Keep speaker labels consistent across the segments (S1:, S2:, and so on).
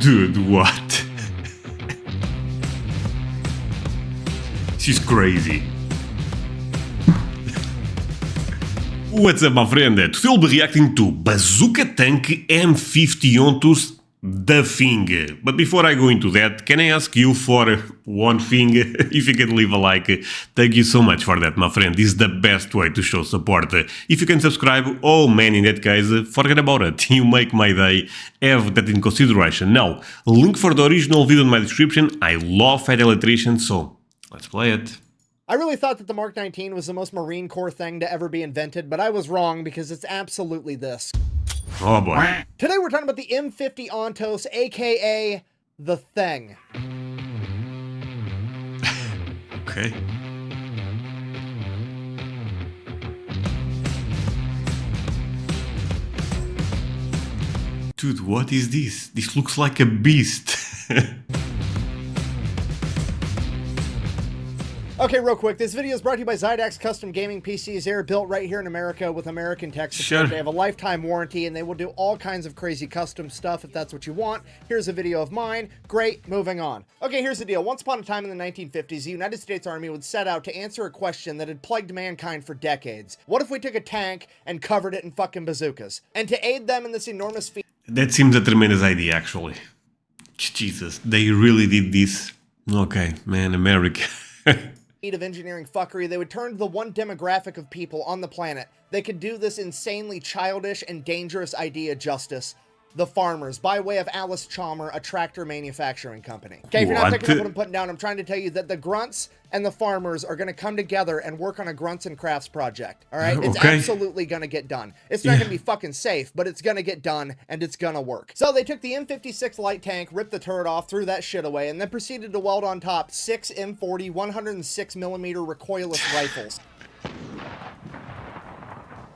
S1: Dude, what? She's crazy. What's up, my friend? Today I'll be reacting to Bazooka Tank M50 onto the thing. But before I go into that, can I ask you for one thing? If you can leave a like, thank you so much for that, my friend. This is the best way to show support. If you can subscribe, oh man, in that case, forget about it. You make my day. Have that in consideration. Now, link for the original video in my description. I love Fat Electrician, so let's play it.
S2: I really thought that the Mark 19 was the most Marine Corps thing to ever be invented, but I was wrong because it's absolutely this.
S1: Oh boy.
S2: Today we're talking about the M50 Ontos, aka the Thing.
S1: Okay. Dude, what is this? This looks like a beast.
S2: Okay, real quick, this video is brought to you by Zydax Custom Gaming PCs. They're built right here in America with American tech support.
S1: Sure.
S2: They have a lifetime warranty, and they will do all kinds of crazy custom stuff if that's what you want. Here's a video of mine. Great, moving on. Okay, here's the deal. Once upon a time in the 1950s, the United States Army would set out to answer a question that had plagued mankind for decades. What if we took a tank and covered it in fucking bazookas? And to aid them in this enormous feat...
S1: That seems a tremendous idea, actually. Jesus, they really did this. Okay, man, America.
S2: of engineering fuckery, they would turn to the one demographic of people on the planet that could do this insanely childish and dangerous idea justice: the farmers, by way of Alice Chalmer, a tractor manufacturing company. Okay, if you're not picking up what I'm putting down, I'm trying to tell you that the grunts and the farmers are going to come together and work on a grunts and crafts project. All right, it's absolutely going to get done. It's not going to be fucking safe, but it's going to get done and it's going to work. So they took the M56 light tank, ripped the turret off, threw that shit away, and then proceeded to weld on top 6 M40 106mm recoilless rifles.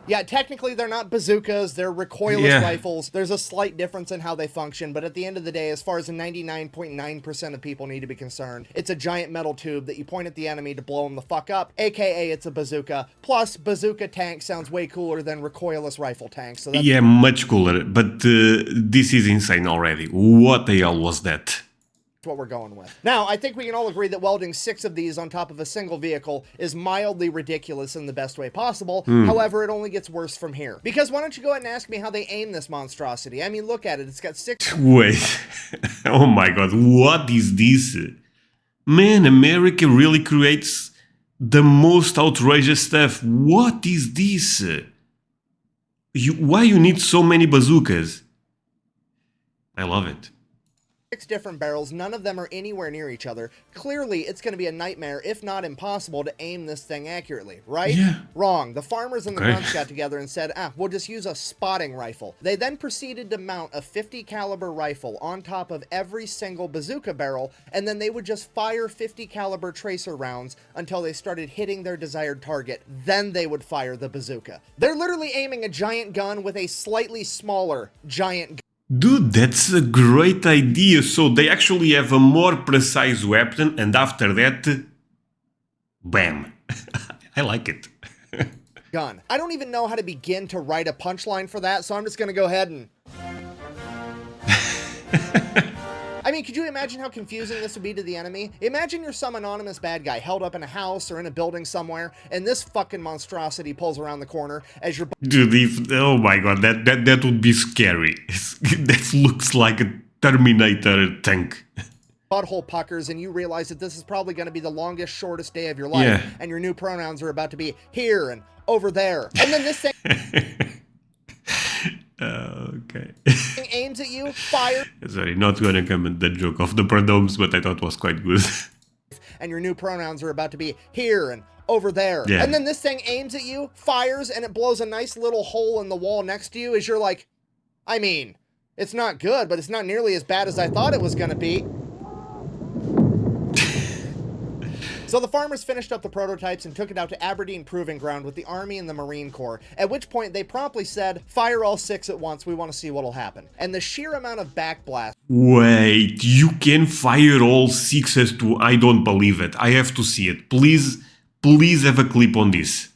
S2: Yeah, technically they're not bazookas, they're recoilless rifles. There's a slight difference in how they function, but at the end of the day, as far as the 99.9% of people need to be concerned, it's a giant metal tube that you point at the enemy to blow them the fuck up, aka it's a bazooka. Plus, bazooka tank sounds way cooler than recoilless rifle tanks. So that's
S1: much cooler, but this is insane already. What the hell was that?
S2: what we're going with. Now, I think we can all agree that welding 6 of these on top of a single vehicle is mildly ridiculous in the best way possible. However, it only gets worse from here. Because why don't you go ahead and ask me how they aim this monstrosity? I mean, look at it. It's got 6...
S1: Wait. Oh my god, what is this? Man, America really creates the most outrageous stuff. What is this? Why you need so many bazookas? I love it.
S2: 6 different barrels, none of them are anywhere near each other. Clearly, it's going to be a nightmare, if not impossible, to aim this thing accurately, right?
S1: Yeah.
S2: Wrong. The farmers and the grunts got together and said, we'll just use a spotting rifle. They then proceeded to mount a 50 caliber rifle on top of every single bazooka barrel, and then they would just fire 50 caliber tracer rounds until they started hitting their desired target. Then they would fire the bazooka. They're literally aiming a giant gun with a slightly smaller giant gun.
S1: Dude, that's a great idea. So they actually have a more precise weapon, and after that, bam. I like it.
S2: Gun. I don't even know how to begin to write a punchline for that, so I'm just gonna go ahead and... I mean, could you imagine how confusing this would be to the enemy? Imagine you're some anonymous bad guy held up in a house or in a building somewhere, and this fucking monstrosity pulls around the corner as you're...
S1: Dude, oh my god, that would be scary. That looks like a Terminator tank.
S2: Butthole puckers, and you realize that this is probably going to be the longest, shortest day of your life, and your new pronouns are about to be here and over there. And then this thing...
S1: Okay.
S2: aims at you, fire.
S1: Sorry, not gonna comment the joke of the pronouns, but I thought it was quite good.
S2: And your new pronouns are about to be here and over there. And then this thing aims at you, fires, and it blows a nice little hole in the wall next to you as you're like, I mean, it's not good, but it's not nearly as bad as I thought it was gonna be. So the farmers finished up the prototypes and took it out to Aberdeen Proving Ground with the Army and the Marine Corps, at which point they promptly said, fire all 6 at once, we want to see what'll happen. And the sheer amount of backblast...
S1: Wait, you can fire all 6 as to... I don't believe it. I have to see it. Please have a clip on this.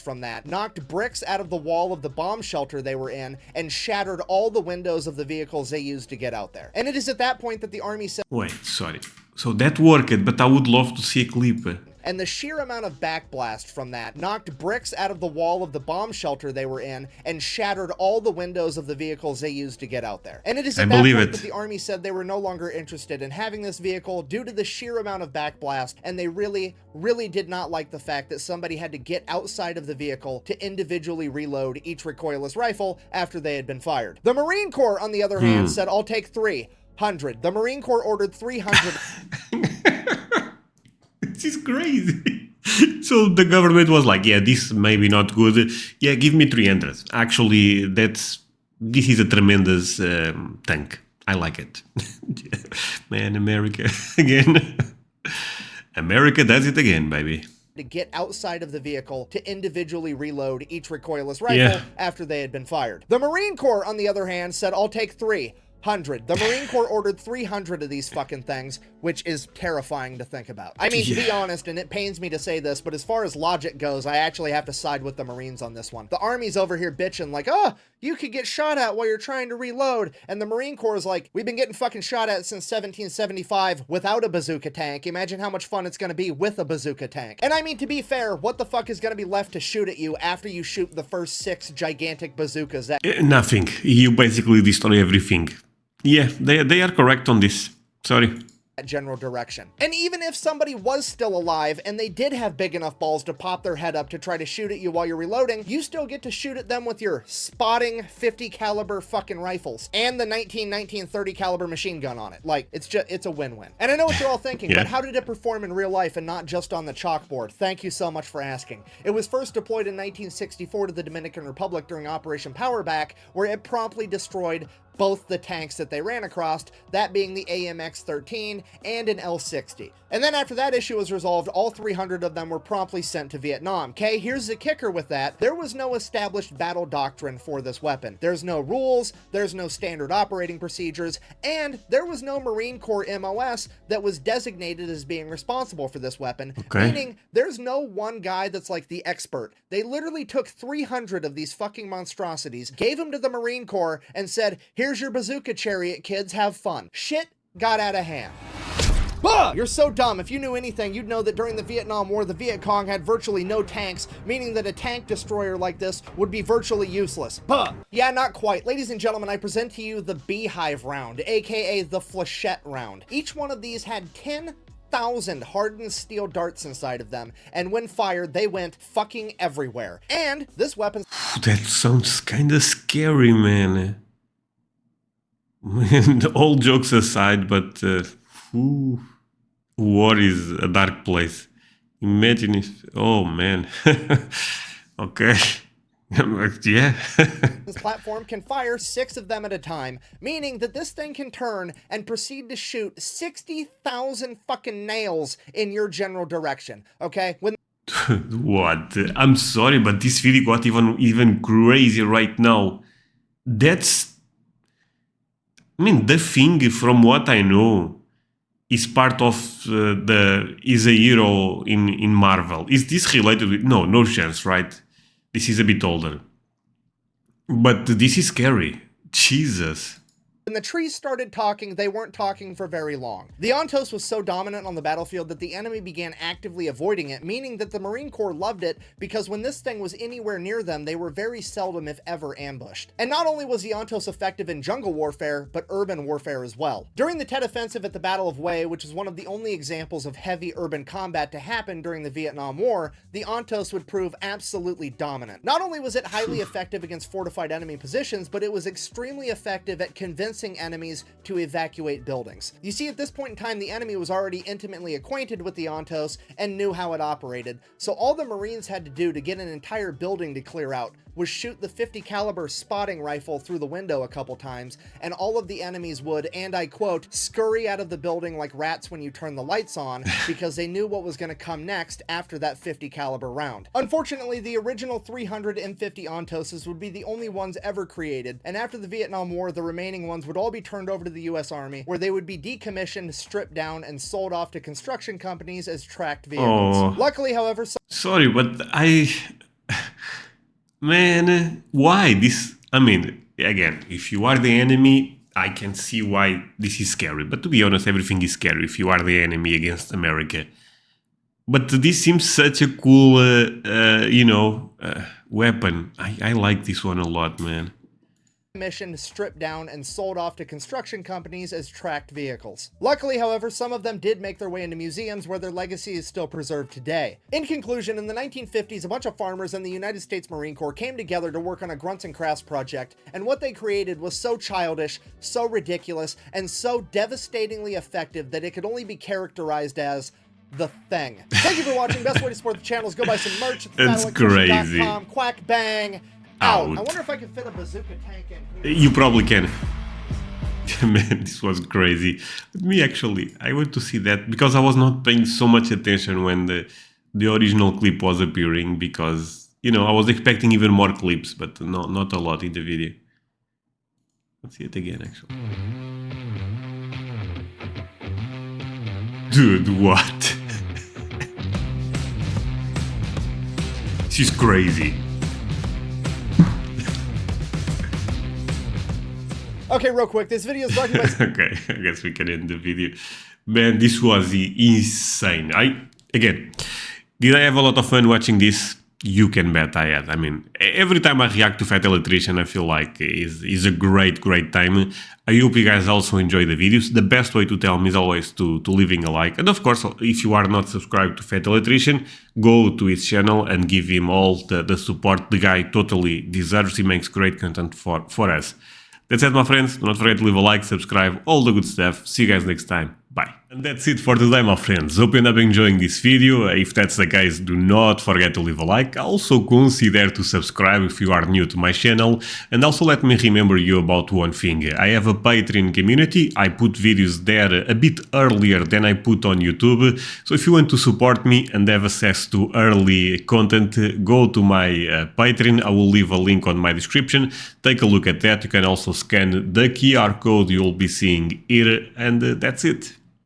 S2: from that, knocked bricks out of the wall of the bomb shelter they were in, and shattered all the windows of the vehicles they used to get out there. And it is at that point that the army said,
S1: Wait, sorry. So that worked, but I would love to see a clip.
S2: and the sheer amount of backblast from that knocked bricks out of the wall of the bomb shelter they were in and shattered all the windows of the vehicles they used to get out there. And it is at that point that the army said they were no longer interested in having this vehicle due to the sheer amount of backblast, and they really did not like the fact that somebody had to get outside of the vehicle to individually reload each recoilless rifle after they had been fired. The Marine Corps, on the other hand, said, I'll take 300. The Marine Corps ordered 300.
S1: This is crazy. So the government was like, yeah, this may be not good. Yeah, give me 300. Actually, this is a tremendous tank. I like it. Man, America again. America does it again, baby.
S2: To get outside of the vehicle to individually reload each recoilless rifle after they had been fired. The Marine Corps, on the other hand, said, I'll take 300. The Marine Corps ordered 300 of these fucking things, which is terrifying to think about. I mean, to be honest, and it pains me to say this, but as far as logic goes, I actually have to side with the Marines on this one. The Army's over here bitching like, oh, you could get shot at while you're trying to reload. And the Marine Corps is like, we've been getting fucking shot at since 1775 without a bazooka tank. Imagine how much fun it's going to be with a bazooka tank. And I mean, to be fair, what the fuck is going to be left to shoot at you after you shoot the first 6 gigantic bazookas?
S1: Nothing. You basically destroy everything. Yeah, they are correct on this. Sorry.
S2: General direction. And even if somebody was still alive and they did have big enough balls to pop their head up to try to shoot at you while you're reloading, you still get to shoot at them with your spotting 50 caliber fucking rifles and the 1930 caliber machine gun on it. Like, it's a win-win. And I know what you're all thinking, but how did it perform in real life and not just on the chalkboard? Thank you so much for asking. It was first deployed in 1964 to the Dominican Republic during Operation Powerback, where it promptly destroyed both the tanks that they ran across, that being the AMX-13 and an L-60. And then after that issue was resolved, all 300 of them were promptly sent to Vietnam. Okay, here's the kicker with that. There was no established battle doctrine for this weapon. There's no rules, there's no standard operating procedures, and there was no Marine Corps MOS that was designated as being responsible for this weapon, meaning there's no one guy that's like the expert. They literally took 300 of these fucking monstrosities, gave them to the Marine Corps, and said, here's your bazooka chariot, kids, have fun. Shit got out of hand. You're so dumb. If you knew anything, you'd know that during the Vietnam War, the Viet Cong had virtually no tanks, meaning that a tank destroyer like this would be virtually useless. Yeah, not quite. Ladies and gentlemen, I present to you the Beehive round, aka the Flechette round. Each one of these had 10,000 hardened steel darts inside of them, and when fired, they went fucking everywhere. And this weapon...
S1: That sounds kinda scary, man. All jokes aside, but... war is a dark place. Imagine if... Oh, man. Okay. Yeah.
S2: This platform can fire 6 of them at a time, meaning that this thing can turn and proceed to shoot 60,000 fucking nails in your general direction, okay?
S1: What? I'm sorry, but this video got even crazy right now. That's... I mean, the thing, from what I know, is part of is a hero in Marvel. Is this related with... No chance, right? This is a bit older. But this is scary. Jesus.
S2: When the trees started talking, they weren't talking for very long. The Ontos was so dominant on the battlefield that the enemy began actively avoiding it, meaning that the Marine Corps loved it because when this thing was anywhere near them, they were very seldom, if ever, ambushed. And not only was the Ontos effective in jungle warfare, but urban warfare as well. During the Tet Offensive at the Battle of Hue, which is one of the only examples of heavy urban combat to happen during the Vietnam War, the Ontos would prove absolutely dominant. Not only was it highly effective against fortified enemy positions, but it was extremely effective at convincing enemies to evacuate buildings. You see, at this point in time, the enemy was already intimately acquainted with the Ontos and knew how it operated, so all the Marines had to do to get an entire building to clear out was shoot the 50 caliber spotting rifle through the window a couple times, and all of the enemies would, and I quote, scurry out of the building like rats when you turn the lights on, because they knew what was going to come next after that 50 caliber round. Unfortunately, the original 300 M50 Ontoses would be the only ones ever created, and after the Vietnam War, the remaining ones would all be turned over to the US Army, where they would be decommissioned, stripped down, and sold off to construction companies as tracked vehicles. Luckily, however...
S1: Sorry, but Man, why this? I mean, again, if you are the enemy, I can see why this is scary. But to be honest, everything is scary if you are the enemy against America. But this seems such a cool, weapon. I like this one a lot, man.
S2: Mission stripped down and sold off to construction companies as tracked vehicles. Luckily, however, some of them did make their way into museums where their legacy is still preserved today. In conclusion, in the 1950s, a bunch of farmers and the United States Marine Corps came together to work on a grunts and crafts project, and what they created was so childish, so ridiculous, and so devastatingly effective that it could only be characterized as the thing. Thank you for watching. Best way to support the channel is go buy some merch at
S1: That's crazy.
S2: Quack bang. Out. I wonder if I can fit a bazooka tank in here.
S1: You probably can. Man, this was crazy. Me actually, I went to see that because I was not paying so much attention when the original clip was appearing because, I was expecting even more clips, but not a lot in the video. Let's see it again, actually. Dude, what? She's crazy.
S2: Okay, real quick, this video is brought to you by...
S1: Okay, I guess we can end the video. Man, this was insane. Did I have a lot of fun watching this? You can bet I had. I mean, every time I react to Fat Electrician, I feel like it's a great time. I hope you guys also enjoy the videos. The best way to tell me is always to leaving a like. And of course, if you are not subscribed to Fat Electrician, go to his channel and give him all the support the guy totally deserves. He makes great content for us. That's it, my friends. Do not forget to leave a like, subscribe, all the good stuff. See you guys next time. Bye. And that's it for today, my friends. Hope you end up enjoying this video. If that's the case, do not forget to leave a like. Also consider to subscribe if you are new to my channel. And also let me remember you about one thing. I have a Patreon community. I put videos there a bit earlier than I put on YouTube. So if you want to support me and have access to early content, go to my Patreon. I will leave a link on my description. Take a look at that. You can also scan the QR code you'll be seeing here. And that's it.